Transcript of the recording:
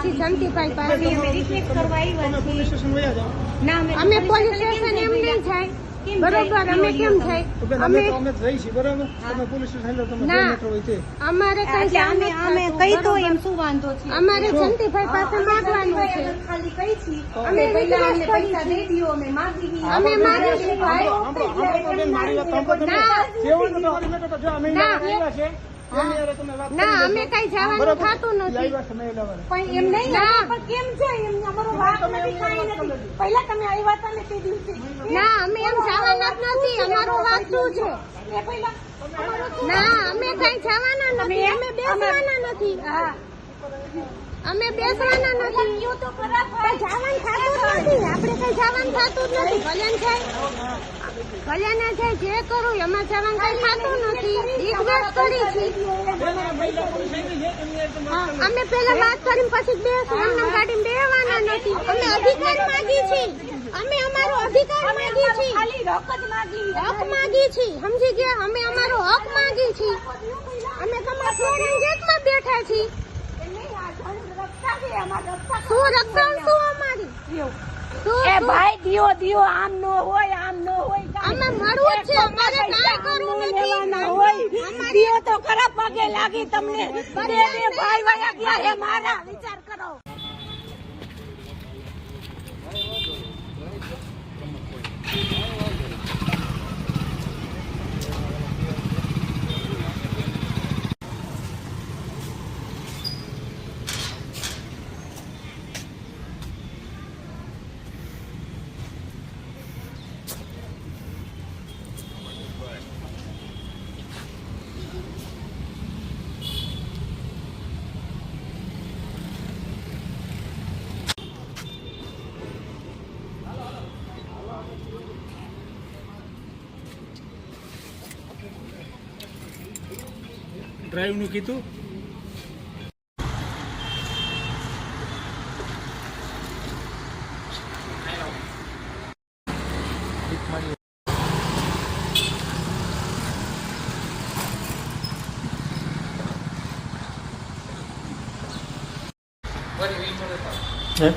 છીએ જંતીભાઈ પાસે. અમે રિક્વેસ્ટ કરવા આવ્યા છીએ. પોલીસ સ્ટેશન વયા જાઓ. ના અમે પોલીસ સ્ટેશન એમ નહીં જાય બરોબર. અમે કેમ થાય અમે જઈ છીએ બરાબર. તમે પોલીસ સ્ટેશન તમે ના. મેટ્રો હોય તે અમારે કઈ એટલે અમે કહી તો એમ શું વાંધો છે? અમારે જંતીભાઈ પાસે માંગવાનું છે. ખાલી કહી છીએ અમે પહેલા request અમને કરી પૈસા દઈ દો, અમે માંગી છીએ. અમે માગીશું ભાઈ. મારી વાત સાંભળો તમે. કેવું તો તમારી મેટર તો જો અમે આવ્યા છે એની યારે તમે વાત ના અમે કઈ જવાનું થતું નથી. આવ્યા છે મેં લેવા. પણ એમ નહીં ના. પણ કેમ જાય એમ અમારો વાક નથી, કાંઈ નથી. પહેલા તમે આવ્યા હતા ને તે દિવસે ના અમે એમ જવાના જ નથી. અમારો વાત શું છે? એ પહેલા ના અમે કઈ જવાના નથી. અમે બેસવાના નથી. અમે બેસવાના નથી. કયો તો ખરા ભાઈ. જવાનું થતું જ નથી. આપણે કઈ જવાનું થતું જ નથી. ભલે ને જાય ભલે ના જાય જે કરું એમાં જવાનું કઈ થતું નથી. રિક્વેસ્ટ કરી છે. અમે પેલા વાત કરીને પછી બેસું. એમને ગાડીમાં બેસવાના નથી. અમે અધિકાર માંગી છીએ. અમે અમારો અધિકાર માંગી છીએ. ખાલી હક જ માંગી. હક માંગી છીએ. સમજી ગયા? અમે અમારો હક માંગી છીએ. અમે તમારા ફ્લોરિંગ ગેટમાં બેઠા છીએ. શું રક્ષણ શું અમારી? એ ભાઈ દિયો દિયો આમ નો હોય, આમ નો હોય. અમે મળવું જ છે. અમારે કાંઈ કરવું લેવાના નથી. હોય. દિયો તો ખરાબ પગે લાગી તમને. બે ભાઈ વયા ગયા હે મારા. વિચાર કરો. ડ્રાઈવ નું કીધું. હે